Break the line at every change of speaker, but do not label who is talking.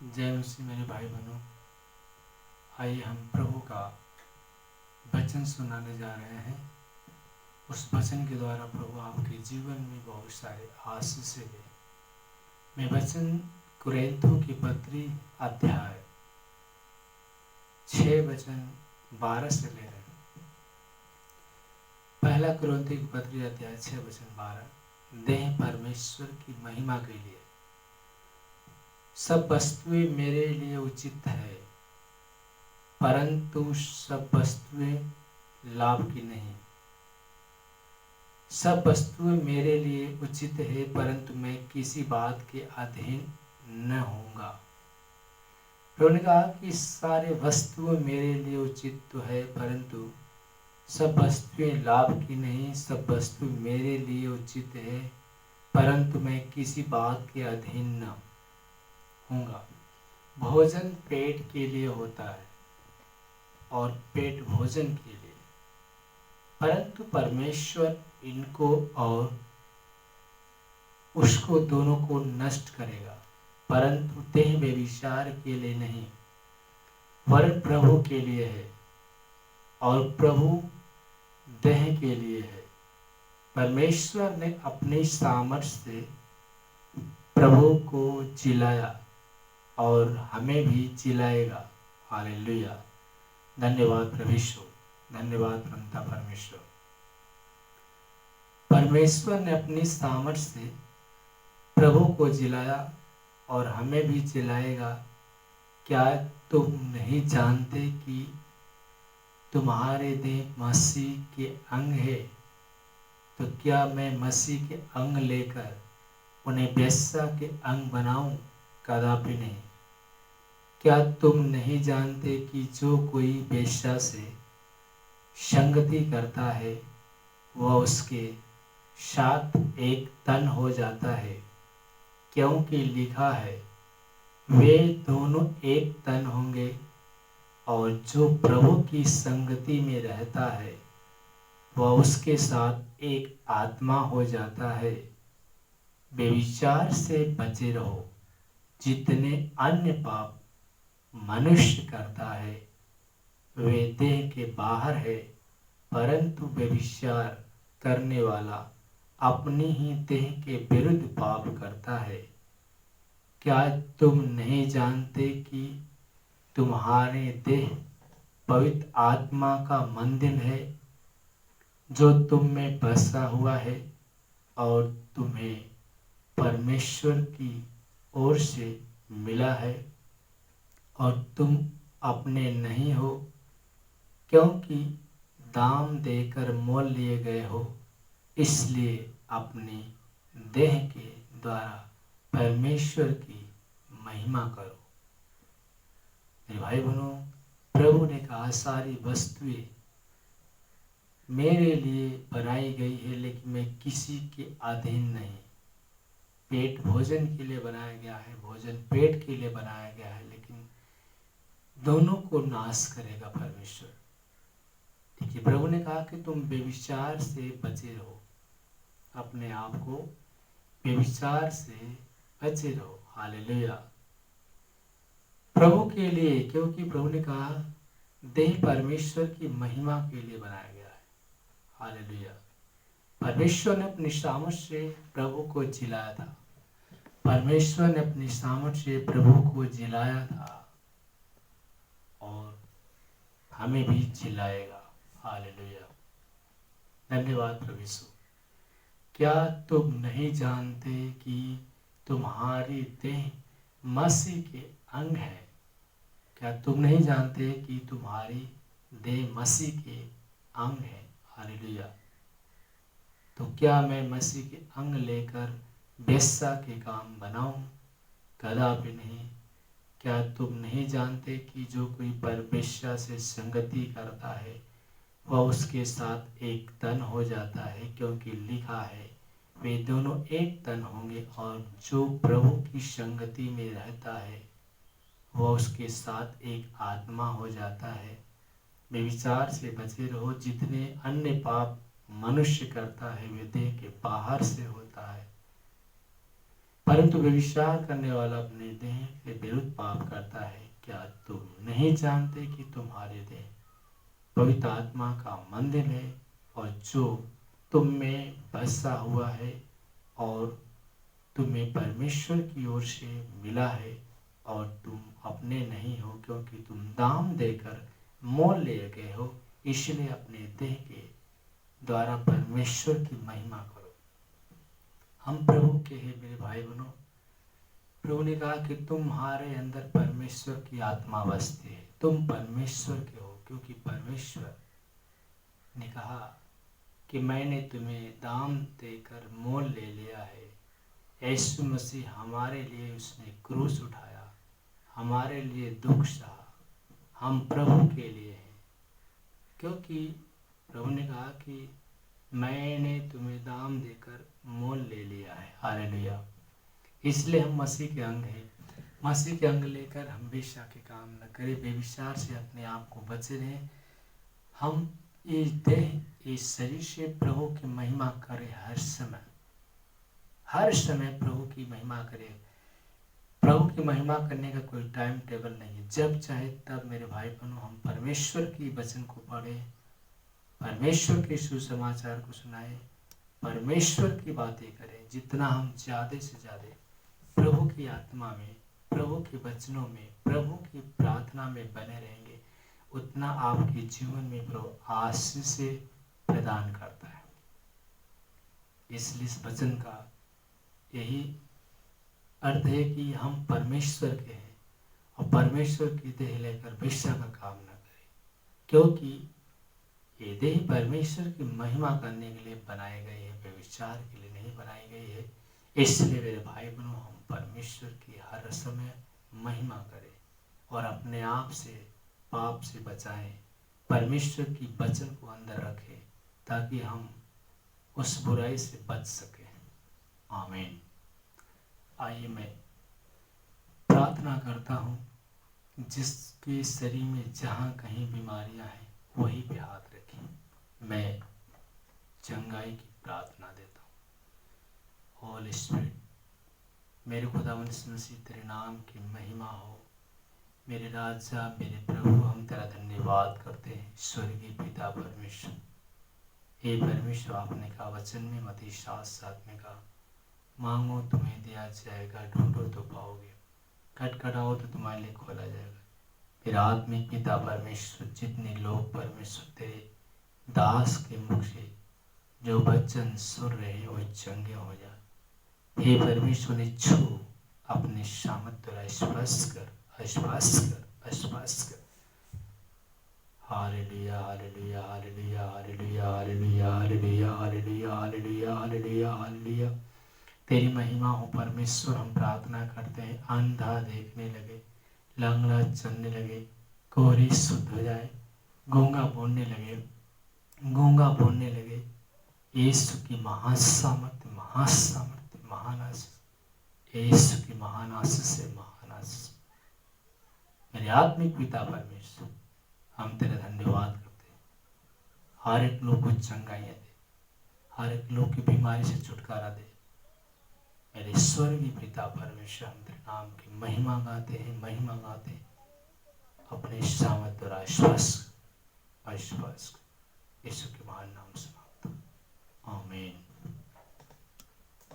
जय मसीह मेरे भाई बहनों, आइए हम प्रभु का वचन सुनाने जा रहे हैं। उस वचन के द्वारा प्रभु आपके जीवन में बहुत सारे आशीषें दे। मैं वचन कुरिन्थियों की पत्री अध्याय 6 वचन 12 से ले रहे हैं। पहला कुरिन्थियों की पत्री अध्याय 6 वचन 12। देह परमेश्वर की महिमा के लिए सब वस्तुएं मेरे लिए उचित है, परंतु सब वस्तुएं लाभ की नहीं। सब वस्तुएं मेरे लिए उचित है, परंतु मैं किसी बात के अधीन न होऊंगा। प्रभु ने कहा कि सारे वस्तुएं मेरे लिए उचित तो है, परंतु सब वस्तुएं लाभ की नहीं। सब वस्तु मेरे लिए उचित है, परंतु मैं किसी बात के अधीन न होऊंगा। भोजन पेट के लिए होता है और पेट भोजन के लिए, परंतु परमेश्वर इनको और उसको दोनों को नष्ट करेगा। परंतु देह व्यभिचार के लिए नहीं, वरन प्रभु के लिए है, और प्रभु देह के लिए है। परमेश्वर ने अपनी सामर्थ्य से प्रभु को जिलाया और हमें भी जिलाएगा। हालेलुया। धन्यवाद प्रभु यीशु, धन्यवाद पिता परमेश्वर। परमेश्वर ने अपनी सामर्थ्य से प्रभु को जिलाया और हमें भी जिलाएगा। क्या तुम नहीं जानते कि तुम्हारे देह मसीह के अंग है? तो क्या मैं मसीह के अंग लेकर उन्हें वेश्या के अंग बनाऊं? कदापि नहीं। क्या तुम नहीं जानते कि जो कोई वेश्या से संगति करता है वह उसके साथ एक तन हो जाता है? क्योंकि लिखा है, वे दोनों एक तन होंगे। और जो प्रभु की संगति में रहता है वह उसके साथ एक आत्मा हो जाता है। व्यभिचार से बचे रहो। जितने अन्य पाप मनुष्य करता है वे देह के बाहर है, परंतु व्यभिचार करने वाला अपनी ही देह के विरुद्ध पाप करता है। क्या तुम नहीं जानते कि तुम्हारे देह पवित्र आत्मा का मंदिर है, जो तुम में बसा हुआ है, और तुम्हें परमेश्वर की ओर से मिला है, और तुम अपने नहीं हो, क्योंकि दाम देकर मोल लिए गए हो। इसलिए अपनी देह के द्वारा परमेश्वर की महिमा करो। मेरे भाई बहनों, प्रभु ने कहा सारी वस्तुएं मेरे लिए बनाई गई है, लेकिन मैं किसी के अधीन नहीं। पेट भोजन के लिए बनाया गया है, भोजन पेट के लिए बनाया गया है, लेकिन दोनों को नाश करेगा परमेश्वर। ठीक है, प्रभु ने कहा कि तुम व्यभिचार से बचे रहो, अपने आप को व्यभिचार से बचे रहो। हालेलुया। प्रभु के लिए, क्योंकि प्रभु ने कहा देह परमेश्वर की महिमा के लिए बनाया गया है। हालेलुया। परमेश्वर ने अपनी सामर्थ से प्रभु को जिलाया था। परमेश्वर ने अपनी सामर्थ से प्रभु को जिलाया था और हमें भी जिलाएगा। हालेलुया। धन्यवाद प्रभु यीशु। क्या तुम नहीं जानते कि तुम्हारी देह मसीह के अंग है? क्या तुम नहीं जानते कि तुम्हारी देह मसीह के अंग है? हालेलुया। तो क्या मैं मसीह के अंग लेकर वेश्या के काम बनाऊं? कदापि नहीं। क्या तुम नहीं जानते कि जो कोई परमेश्वर से संगति करता है वह उसके साथ एक तन हो जाता है? क्योंकि लिखा है, वे दोनों एक तन होंगे। और जो प्रभु की संगति में रहता है वह उसके साथ एक आत्मा हो जाता है। व्यभिचार से बचे रहो। जितने अन्य पाप मनुष्य करता है वे देह के बाहर से होता है, परंतु व्यभिचार करने वाला अपने देह के विरुद्ध पाप करता है। क्या तुम नहीं जानते कि तुम्हारे देह पवित्र आत्मा का मंदिर है और जो तुम में बसा हुआ है और तुम्हें परमेश्वर की ओर से मिला है और तुम अपने नहीं हो, क्योंकि तुम दाम देकर मोल लिए गए हो। इसलिए अपने देह के द्वारा परमेश्वर की महिमा करो। हम प्रभु के हैं मेरे भाई बहनों। प्रभु ने कहा कि तुम्हारे अंदर परमेश्वर की आत्मा बसती है, तुम परमेश्वर के हो, क्योंकि परमेश्वर ने कहा कि मैंने तुम्हें दाम देकर मोल ले लिया है। यीशु मसीह हमारे लिए उसने क्रूस उठाया, हमारे लिए दुख सहा, हम प्रभु के लिए हैं, क्योंकि प्रभु ने कहा कि मैंने तुम्हें दाम देकर मोल ले लिया है। हालेलुया। इसलिए हम मसीह के अंग हैं। मसीह के अंग लेकर हम बेशा के काम न करें, बेविचार से अपने आप को बचे रहें। हम इस देह इस शरीर से प्रभु की महिमा करें। हर समय प्रभु की महिमा करें। प्रभु की महिमा करने का कोई टाइम टेबल नहीं है। जब चाहे तब मेरे भाई बहनों हम परमेश्वर की वचन को पढ़ें, परमेश्वर के सुसमाचार को सुनाएं, परमेश्वर की बातें करें। जितना हम ज़्यादा से ज़्यादा प्रभु की आत्मा में, प्रभु के वचनों में, प्रभु की प्रार्थना में बने रहेंगे, उतना आपके जीवन में प्रभु आशीष प्रदान करता है। इसलिए इस वचन का यही अर्थ है कि हम परमेश्वर के हैं और परमेश्वर की देह लेकर वेश्या का काम न करें, क्योंकि ये देह परमेश्वर की महिमा करने के लिए बनाए गए हैं, व्यभिचार के लिए नहीं बनाई गई है। इसलिए मेरे भाई बहनों हम परमेश्वर की हर समय महिमा करें और अपने आप से पाप से बचाएं, परमेश्वर की वचन को अंदर रखें ताकि हम उस बुराई से बच सकें। आमीन। आइए मैं प्रार्थना करता हूँ, जिसके शरीर में जहाँ कहीं बीमारियाँ हैं वहीं पे हाथ रखें। मैं चंगाई की प्रार्थना देता हूँ। होली स्पिरिट, मेरे खुदावंद मसीह तेरे नाम की महिमा हो। मेरे राजा, मेरे प्रभु, हम तेरा धन्यवाद करते हैं। स्वर्गीय पिता परमेश्वर, हे परमेश्वर, आपने कहा वचन में मत्ती 7:7 में कहा, मांगो तुम्हें दिया जाएगा, ढूंढो तो पाओगे, खटखटाओ तो तुम्हारे लिए खोला जाएगा। फिर आत्मिक पिता परमेश्वर, जितने लोग परमेश्वर तेरे दास के मुख से जो वचन सुन रहे हैं वो चंगे हो जाए। हे परमेश्वर ने छू अपने सामर्थ्य द्वारा स्पर्श कर, स्पर्श कर, स्पर्श कर। Hallelujah, hallelujah, hallelujah, hallelujah, hallelujah, hallelujah, hallelujah, hallelujah, hallelujah, hallelujah. तेरी महिमा हो परमेश्वर। हम प्रार्थना करते हैं, अंधा देखने लगे, लंगड़ा चलने लगे, कोहरी शुद्ध हो जाए, गूंगा बोलने लगे, गूंगा बोलने लगे। यीशु की महान सामर्थ्य, महान सामर्थ्य, महान आशीष, यीशु की महान आशीष से महान आशीष। मेरे आत्मिक पिता परमेश्वर, हम तेरा धन्यवाद करते हैं। हर एक लोग को चंगाइयाँ दे, हर एक लोग की बीमारी से छुटकारा दे। मेरे स्वर्गीय पिता परमेश्वर, हम तेरे नाम की महिमा गाते हैं, महिमा गाते हैं। अपने सामर्थ्य द्वारा आश्वास यीशु के महान नाम से मांगता हूं। आमीन।